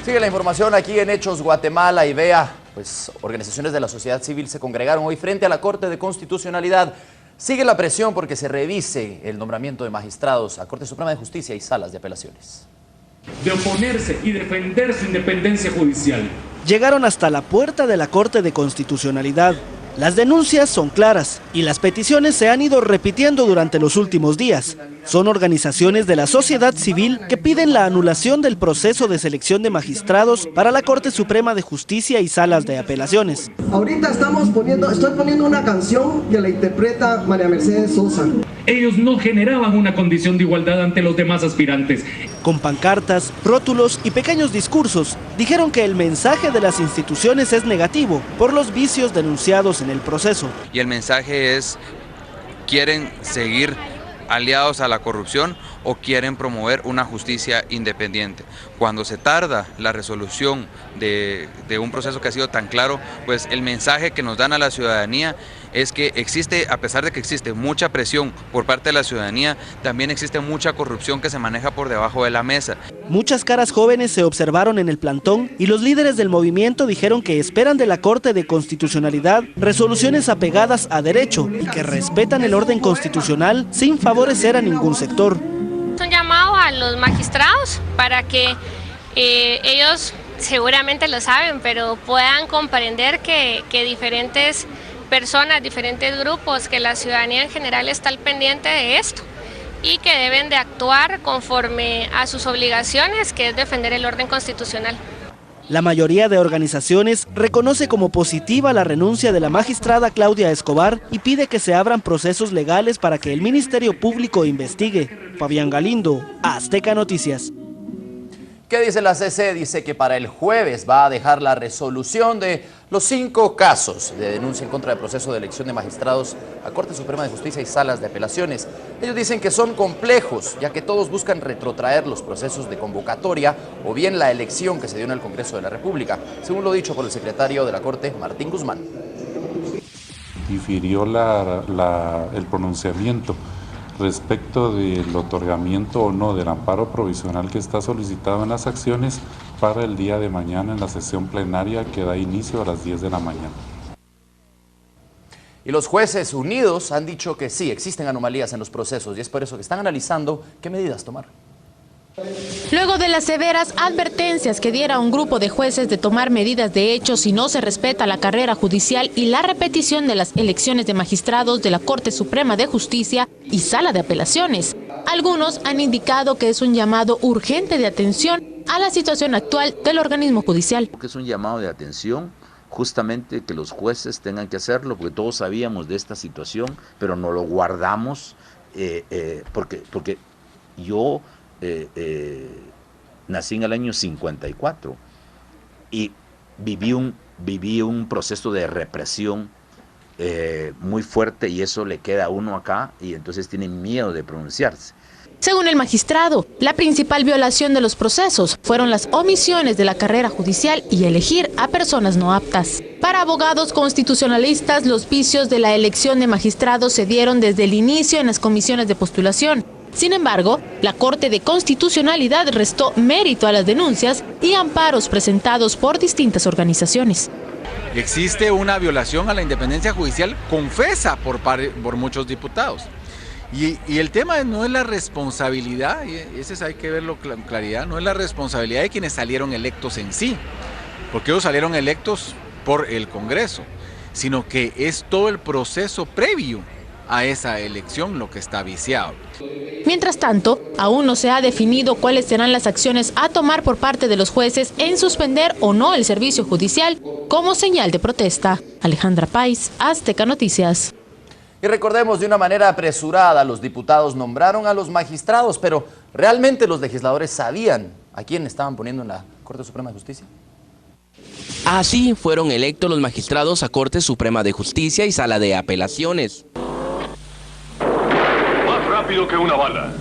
Sigue la información aquí en Hechos Guatemala y vea, pues organizaciones de la sociedad civil se congregaron hoy frente a la Corte de Constitucionalidad. Sigue la presión porque se revise el nombramiento de magistrados a Corte Suprema de Justicia y salas de apelaciones. De oponerse y defender su independencia judicial. Llegaron hasta la puerta de la Corte de Constitucionalidad. Las denuncias son claras y las peticiones se han ido repitiendo durante los últimos días. Son organizaciones de la sociedad civil que piden la anulación del proceso de selección de magistrados para la Corte Suprema de Justicia y salas de apelaciones. Ahorita estoy poniendo una canción que la interpreta María Mercedes Sosa. Ellos no generaban una condición de igualdad ante los demás aspirantes. Con pancartas, rótulos y pequeños discursos, dijeron que el mensaje de las instituciones es negativo por los vicios denunciados en el proceso. Y el mensaje es, ¿quieren seguir aliados a la corrupción o quieren promover una justicia independiente? Cuando se tarda la resolución de un proceso que ha sido tan claro, pues el mensaje que nos dan a la ciudadanía es que existe, a pesar de que existe mucha presión por parte de la ciudadanía, también existe mucha corrupción que se maneja por debajo de la mesa. Muchas caras jóvenes se observaron en el plantón y los líderes del movimiento dijeron que esperan de la Corte de Constitucionalidad resoluciones apegadas a derecho y que respetan el orden constitucional sin favorecer a ningún sector. Es un llamado a los magistrados para que ellos seguramente lo saben, pero puedan comprender que diferentes personas, diferentes grupos, que la ciudadanía en general está al pendiente de esto y que deben de actuar conforme a sus obligaciones, que es defender el orden constitucional. La mayoría de organizaciones reconoce como positiva la renuncia de la magistrada Claudia Escobar y pide que se abran procesos legales para que el Ministerio Público investigue. Fabián Galindo, Azteca Noticias. ¿Qué dice la CC? Dice que para el jueves va a dejar la resolución de los 5 casos de denuncia en contra del proceso de elección de magistrados a Corte Suprema de Justicia y salas de apelaciones. Ellos dicen que son complejos, ya que todos buscan retrotraer los procesos de convocatoria o bien la elección que se dio en el Congreso de la República, según lo dicho por el secretario de la Corte, Martín Guzmán. Difirió el pronunciamiento respecto del otorgamiento o no del amparo provisional que está solicitado en las acciones para el día de mañana en la sesión plenaria que da inicio a las 10 de la mañana. Y los jueces unidos han dicho que sí, existen anomalías en los procesos y es por eso que están analizando qué medidas tomar. Luego de las severas advertencias que diera un grupo de jueces de tomar medidas de hecho si no se respeta la carrera judicial y la repetición de las elecciones de magistrados de la Corte Suprema de Justicia y Sala de Apelaciones, algunos han indicado que es un llamado urgente de atención a la situación actual del organismo judicial. Que es un llamado de atención, justamente que los jueces tengan que hacerlo, porque todos sabíamos de esta situación, pero no lo guardamos, porque yo nací en el año 54 y viví un proceso de represión muy fuerte y eso le queda a uno acá y entonces tiene miedo de pronunciarse. Según el magistrado, la principal violación de los procesos fueron las omisiones de la carrera judicial y elegir a personas no aptas. Para abogados constitucionalistas, los vicios de la elección de magistrados se dieron desde el inicio en las comisiones de postulación. Sin embargo, la Corte de Constitucionalidad restó mérito a las denuncias y amparos presentados por distintas organizaciones. Existe una violación a la independencia judicial confesa por muchos diputados. Y el tema no es la responsabilidad, y ese hay que verlo con claridad, no es la responsabilidad de quienes salieron electos en sí, porque ellos salieron electos por el Congreso, sino que es todo el proceso previo a esa elección lo que está viciado. Mientras tanto, aún no se ha definido cuáles serán las acciones a tomar por parte de los jueces en suspender o no el servicio judicial como señal de protesta. Alejandra Pais, Azteca Noticias. Y recordemos, de una manera apresurada, los diputados nombraron a los magistrados, pero ¿realmente los legisladores sabían a quién estaban poniendo en la Corte Suprema de Justicia? Así fueron electos los magistrados a Corte Suprema de Justicia y Sala de Apelaciones. Más rápido que una bala.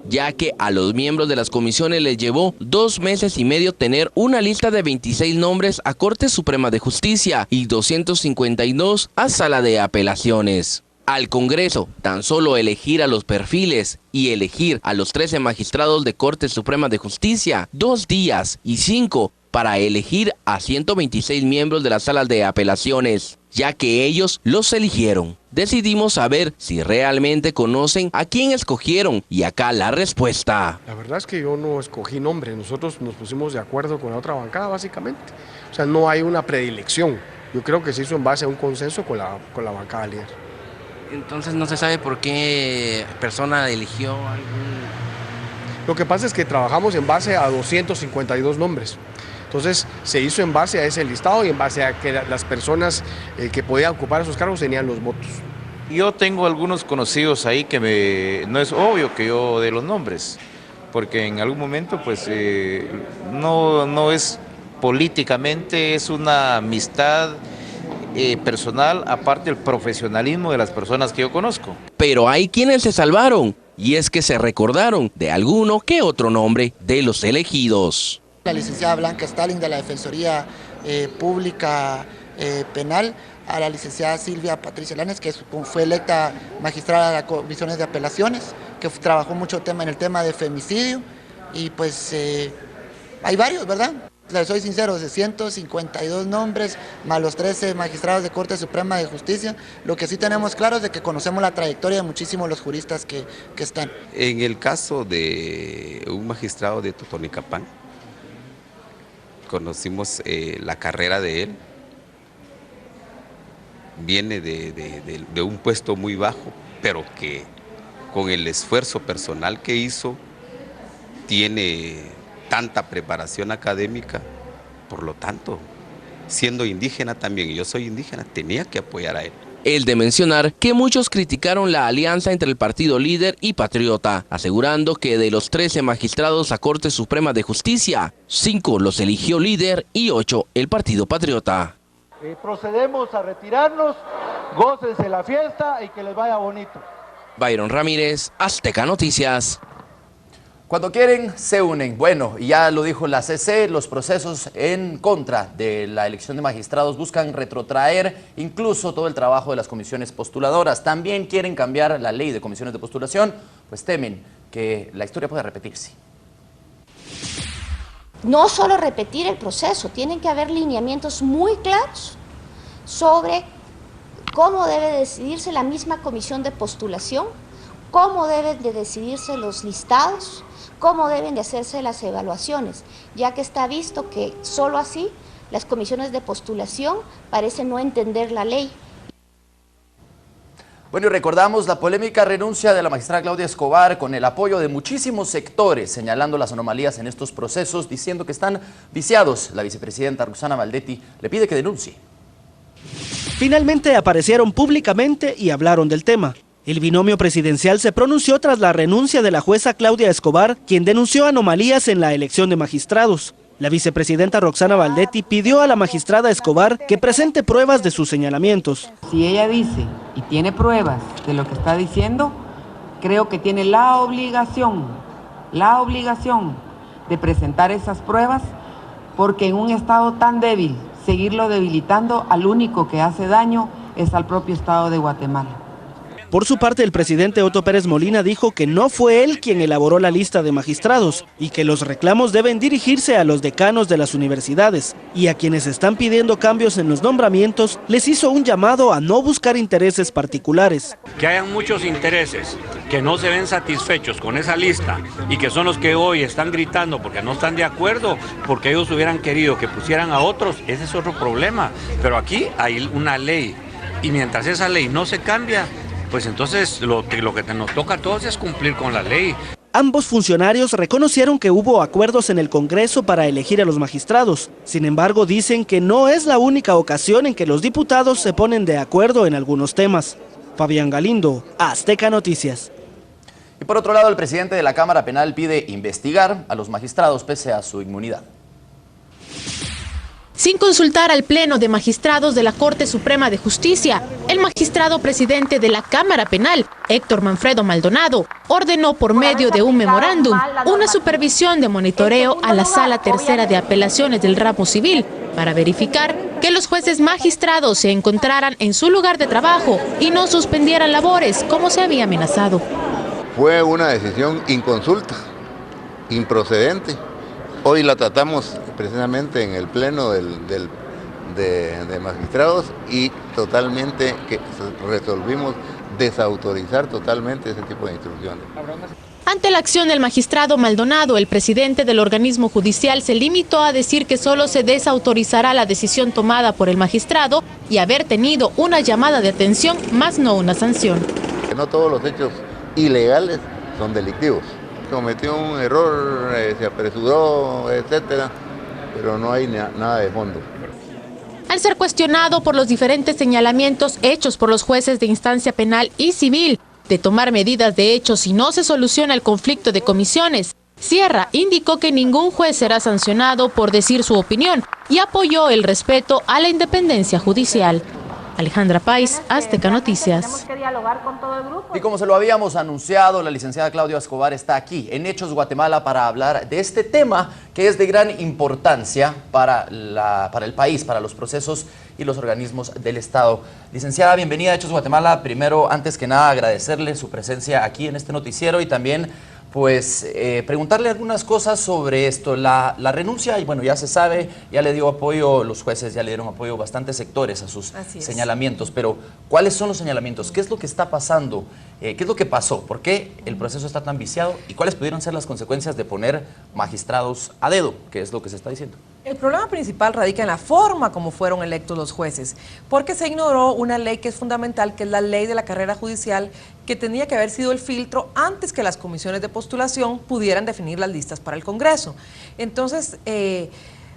Ya que a los miembros de las comisiones les llevó 2 meses y medio tener una lista de 26 nombres a Corte Suprema de Justicia y 252 a Sala de Apelaciones. Al Congreso tan solo elegir a los perfiles y elegir a los 13 magistrados de Corte Suprema de Justicia, 2 días y 5 para elegir a 126 miembros de las salas de apelaciones, ya que ellos los eligieron. Decidimos saber si realmente conocen a quién escogieron y acá la respuesta. La verdad es que yo no escogí nombre, nosotros nos pusimos de acuerdo con la otra bancada básicamente. O sea, no hay una predilección. Yo creo que se hizo en base a un consenso con la bancada líder. Entonces no se sabe por qué persona eligió algún... Lo que pasa es que trabajamos en base a 252 nombres. Entonces se hizo en base a ese listado y en base a que las personas que podían ocupar esos cargos tenían los votos. Yo tengo algunos conocidos ahí que no es obvio que yo dé los nombres, porque en algún momento pues no es políticamente, es una amistad personal, aparte del profesionalismo de las personas que yo conozco. Pero hay quienes se salvaron, y es que se recordaron de alguno que otro nombre de los elegidos. La licenciada Blanca Stalin de la Defensoría Pública Penal, a la licenciada Silvia Patricia Lanes, que fue electa magistrada de las comisiones de apelaciones, que trabajó mucho en el tema de femicidio, y pues hay varios, ¿verdad? Les soy sincero, de 152 nombres, más los 13 magistrados de Corte Suprema de Justicia, lo que sí tenemos claro es de que conocemos la trayectoria de muchísimos los juristas que están. En el caso de un magistrado de Totonicapán, conocimos la carrera de él, viene de un puesto muy bajo, pero que con el esfuerzo personal que hizo, tiene tanta preparación académica, por lo tanto, siendo indígena también, y yo soy indígena, tenía que apoyar a él. El de mencionar que muchos criticaron la alianza entre el partido Líder y Patriota, asegurando que de los 13 magistrados a Corte Suprema de Justicia, 5 los eligió Líder y 8 el partido Patriota. Procedemos a retirarnos, gócense la fiesta y que les vaya bonito. Byron Ramírez, Azteca Noticias. Cuando quieren, se unen. Bueno, y ya lo dijo la CC, los procesos en contra de la elección de magistrados buscan retrotraer incluso todo el trabajo de las comisiones postuladoras. También quieren cambiar la ley de comisiones de postulación, pues temen que la historia pueda repetirse. No solo repetir el proceso, tienen que haber lineamientos muy claros sobre cómo debe decidirse la misma comisión de postulación, cómo deben de decidirse los listados, cómo deben de hacerse las evaluaciones, ya que está visto que solo así las comisiones de postulación parecen no entender la ley. Bueno, y recordamos la polémica renuncia de la magistrada Claudia Escobar con el apoyo de muchísimos sectores, señalando las anomalías en estos procesos, diciendo que están viciados. La vicepresidenta Roxana Valdetti le pide que denuncie. Finalmente aparecieron públicamente y hablaron del tema. El binomio presidencial se pronunció tras la renuncia de la jueza Claudia Escobar, quien denunció anomalías en la elección de magistrados. La vicepresidenta Roxana Valdetti pidió a la magistrada Escobar que presente pruebas de sus señalamientos. Si ella dice y tiene pruebas de lo que está diciendo, creo que tiene la obligación de presentar esas pruebas, porque en un estado tan débil, seguirlo debilitando, al único que hace daño es al propio Estado de Guatemala. Por su parte, el presidente Otto Pérez Molina dijo que no fue él quien elaboró la lista de magistrados y que los reclamos deben dirigirse a los decanos de las universidades, y a quienes están pidiendo cambios en los nombramientos les hizo un llamado a no buscar intereses particulares. Que hayan muchos intereses que no se ven satisfechos con esa lista y que son los que hoy están gritando porque no están de acuerdo, porque ellos hubieran querido que pusieran a otros, ese es otro problema. Pero aquí hay una ley y mientras esa ley no se cambia, pues entonces lo que nos toca a todos es cumplir con la ley. Ambos funcionarios reconocieron que hubo acuerdos en el Congreso para elegir a los magistrados. Sin embargo, dicen que no es la única ocasión en que los diputados se ponen de acuerdo en algunos temas. Fabián Galindo, Azteca Noticias. Y por otro lado, el presidente de la Cámara Penal pide investigar a los magistrados pese a su inmunidad. Sin consultar al Pleno de Magistrados de la Corte Suprema de Justicia, el magistrado presidente de la Cámara Penal, Héctor Manfredo Maldonado, ordenó por medio de un memorándum una supervisión de monitoreo a la Sala Tercera de Apelaciones del Ramo Civil para verificar que los jueces magistrados se encontraran en su lugar de trabajo y no suspendieran labores como se había amenazado. Fue una decisión inconsulta, improcedente. Hoy la tratamos precisamente en el pleno de magistrados y totalmente que resolvimos desautorizar totalmente ese tipo de instrucciones. Ante la acción del magistrado Maldonado, el presidente del organismo judicial se limitó a decir que solo se desautorizará la decisión tomada por el magistrado y haber tenido una llamada de atención, más no una sanción. Que no todos los hechos ilegales son delictivos. Cometió un error, se apresuró, etcétera, pero no hay nada de fondo. Al ser cuestionado por los diferentes señalamientos hechos por los jueces de instancia penal y civil de tomar medidas de hecho si no se soluciona el conflicto de comisiones, Sierra indicó que ningún juez será sancionado por decir su opinión y apoyó el respeto a la independencia judicial. Alejandra Pais, Azteca Noticias. Y como se lo habíamos anunciado, la licenciada Claudia Escobar está aquí en Hechos Guatemala para hablar de este tema que es de gran importancia para el país, para los procesos y los organismos del Estado. Licenciada, bienvenida a Hechos Guatemala. Primero, antes que nada, agradecerle su presencia aquí en este noticiero y también pues preguntarle algunas cosas sobre esto, la renuncia, y bueno, ya se sabe, ya le dio apoyo, los jueces ya le dieron apoyo bastantes sectores a sus señalamientos, pero ¿cuáles son los señalamientos? ¿Qué es lo que está pasando? ¿Qué es lo que pasó? ¿Por qué el proceso está tan viciado? ¿Y cuáles pudieron ser las consecuencias de poner magistrados a dedo? ¿Qué es lo que se está diciendo? El problema principal radica en la forma como fueron electos los jueces, porque se ignoró una ley que es fundamental, que es la ley de la carrera judicial, que tenía que haber sido el filtro antes que las comisiones de postulación pudieran definir las listas para el Congreso. Entonces,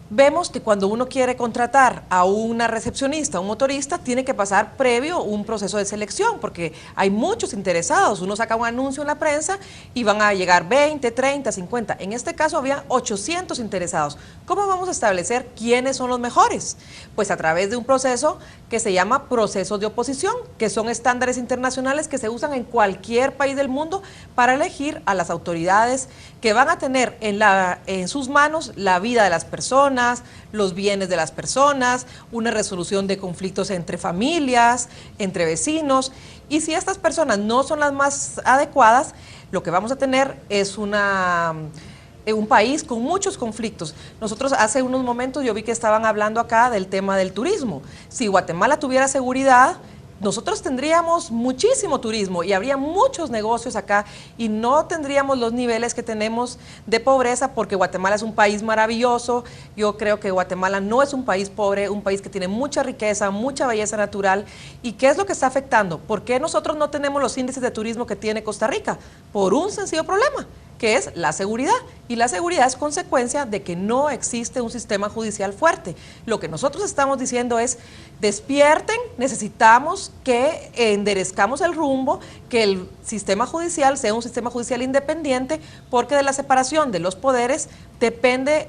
vemos que cuando uno quiere contratar a una recepcionista, a un motorista, tiene que pasar previo un proceso de selección, porque hay muchos interesados. Uno saca un anuncio en la prensa y van a llegar 20, 30, 50. En este caso había 800 interesados. ¿Cómo vamos a establecer quiénes son los mejores? Pues a través de un proceso que se llama procesos de oposición, que son estándares internacionales que se usan en cualquier país del mundo para elegir a las autoridades que van a tener en sus manos la vida de las personas, los bienes de las personas, una resolución de conflictos entre familias, entre vecinos, y si estas personas no son las más adecuadas, lo que vamos a tener es un país con muchos conflictos. Nosotros hace unos momentos yo vi que estaban hablando acá del tema del turismo. Si Guatemala tuviera seguridad, nosotros tendríamos muchísimo turismo y habría muchos negocios acá y no tendríamos los niveles que tenemos de pobreza, porque Guatemala es un país maravilloso. Yo creo que Guatemala no es un país pobre, un país que tiene mucha riqueza, mucha belleza natural. ¿Y qué es lo que está afectando? ¿Por qué nosotros no tenemos los índices de turismo que tiene Costa Rica? Por un sencillo problema, que es la seguridad, y la seguridad es consecuencia de que no existe un sistema judicial fuerte. Lo que nosotros estamos diciendo es, despierten, necesitamos que enderezcamos el rumbo, que el sistema judicial sea un sistema judicial independiente, porque de la separación de los poderes depende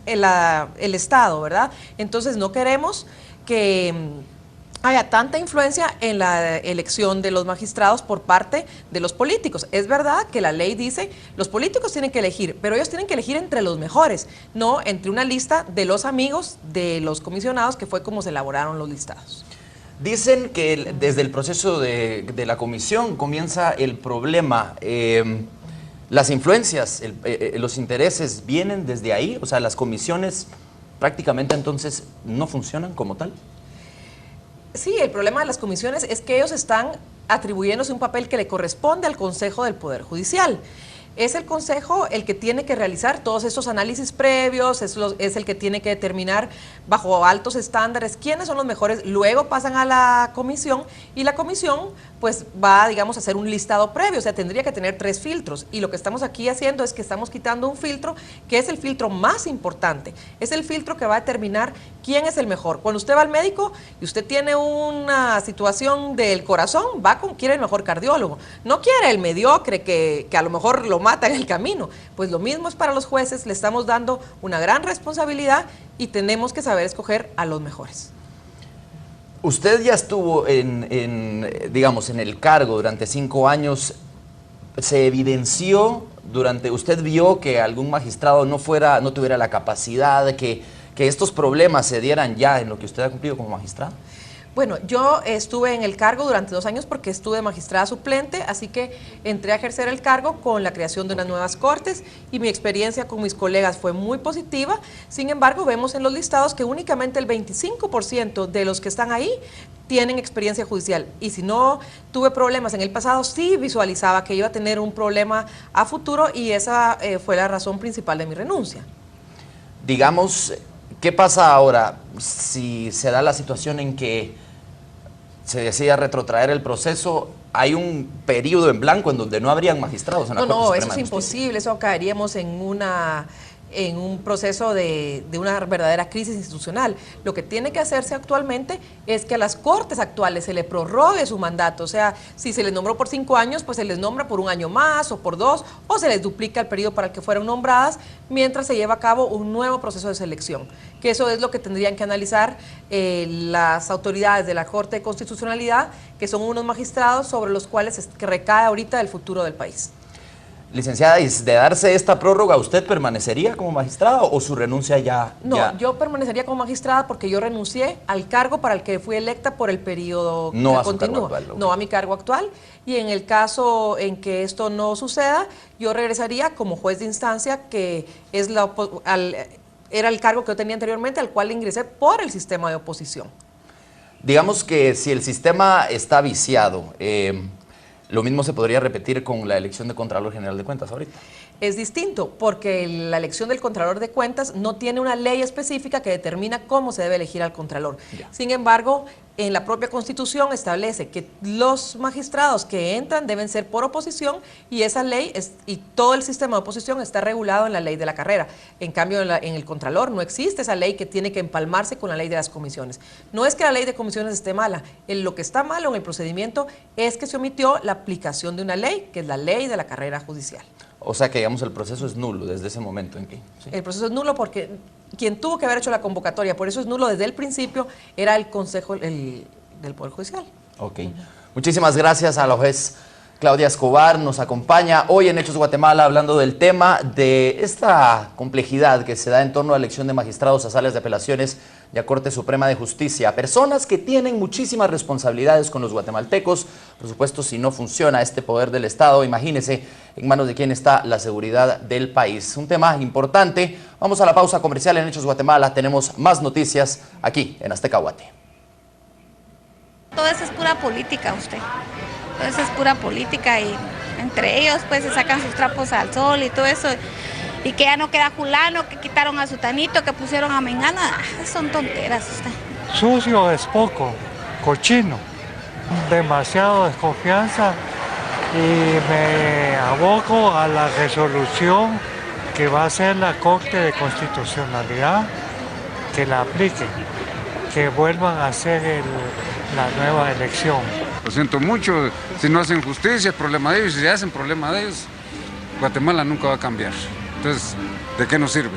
el Estado, ¿verdad? Entonces no queremos que haya tanta influencia en la elección de los magistrados por parte de los políticos. Es verdad que la ley dice, los políticos tienen que elegir, pero ellos tienen que elegir entre los mejores, no entre una lista de los amigos de los comisionados, que fue como se elaboraron los listados. Dicen que desde el proceso de la comisión comienza el problema. Las influencias, los intereses vienen desde ahí, o sea, las comisiones prácticamente entonces no funcionan como tal. Sí, el problema de las comisiones es que ellos están atribuyéndose un papel que le corresponde al Consejo del Poder Judicial. Es el Consejo el que tiene que realizar todos estos análisis previos, es el que tiene que determinar bajo altos estándares quiénes son los mejores, luego pasan a la comisión y la comisión pues va, digamos, a hacer un listado previo, o sea, tendría que tener 3 filtros, y lo que estamos aquí haciendo es que estamos quitando un filtro que es el filtro más importante, es el filtro que va a determinar quién es el mejor. Cuando usted va al médico y usted tiene una situación del corazón, quiere el mejor cardiólogo, no quiere el mediocre que a lo mejor lo mata en el camino. Pues lo mismo es para los jueces, le estamos dando una gran responsabilidad y tenemos que saber escoger a los mejores. Usted ya estuvo digamos, en el cargo durante 5 años. ¿Se evidenció usted vio que algún magistrado no tuviera la capacidad de que estos problemas se dieran ya en lo que usted ha cumplido como magistrado? Bueno, yo estuve en el cargo durante 2 años porque estuve magistrada suplente, así que entré a ejercer el cargo con la creación de unas nuevas cortes y mi experiencia con mis colegas fue muy positiva. Sin embargo, vemos en los listados que únicamente el 25% de los que están ahí tienen experiencia judicial. Y si no tuve problemas en el pasado, sí visualizaba que iba a tener un problema a futuro y esa fue la razón principal de mi renuncia. Digamos, ¿qué pasa ahora si se da la situación en que se decida retrotraer el proceso? Hay un periodo en blanco en donde no habrían magistrados en la Corte Suprema de Justicia. Eso es imposible, eso caeríamos en un proceso de una verdadera crisis institucional. Lo que tiene que hacerse actualmente es que a las cortes actuales se le prorrogue su mandato. O sea, si se les nombró por 5 años, pues se les nombra por 1 año más o por 2, o se les duplica el periodo para el que fueron nombradas, mientras se lleva a cabo un nuevo proceso de selección. Que eso es lo que tendrían que analizar las autoridades de la Corte de Constitucionalidad, que son unos magistrados sobre los cuales recae ahorita el futuro del país. Licenciada, ¿y de darse esta prórroga, usted permanecería como magistrada o su renuncia ya? No, yo permanecería como magistrada porque yo renuncié al cargo para el que fui electa por el periodo no que continúa. No a mi cargo actual. Y en el caso en que esto no suceda, yo regresaría como juez de instancia, que es era el cargo que yo tenía anteriormente, al cual ingresé por el sistema de oposición. Digamos que si el sistema está viciado, lo mismo se podría repetir con la elección de Contralor General de Cuentas ahorita. Es distinto, porque la elección del Contralor de Cuentas no tiene una ley específica que determina cómo se debe elegir al Contralor. Sin embargo, en la propia Constitución establece que los magistrados que entran deben ser por oposición, y esa ley y todo el sistema de oposición está regulado en la ley de la carrera. En cambio, en el Contralor no existe esa ley que tiene que empalmarse con la ley de las comisiones. No es que la ley de comisiones esté mala, lo que está malo en el procedimiento es que se omitió la aplicación de una ley, que es la ley de la carrera judicial. O sea que, digamos, el proceso es nulo desde ese momento en que... ¿sí? El proceso es nulo porque quien tuvo que haber hecho la convocatoria, por eso es nulo desde el principio, era el Consejo del Poder Judicial. Ok. Muchísimas gracias a la juez Claudia Escobar. Nos acompaña hoy en Hechos Guatemala hablando del tema de esta complejidad que se da en torno a la elección de magistrados a salas de apelaciones y a Corte Suprema de Justicia. Personas que tienen muchísimas responsabilidades con los guatemaltecos. Por supuesto, si no funciona este poder del Estado, imagínese en manos de quién está la seguridad del país. Un tema importante. Vamos a la pausa comercial en Hechos Guatemala. Tenemos más noticias aquí en Azteca Guate. Todo eso es pura política, usted. Todo eso es pura política y entre ellos pues se sacan sus trapos al sol y todo eso. Y que ya no queda fulano, que quitaron a sutanito, que pusieron a mengano. Son tonteras usted. Sucio es poco, cochino, demasiado desconfianza, y me aboco a la resolución que va a hacer la Corte de Constitucionalidad, que la apliquen, que vuelvan a hacer la nueva elección. Lo siento mucho, si no hacen justicia es problema de ellos, si hacen problema de ellos, Guatemala nunca va a cambiar. Entonces, ¿de qué nos sirve?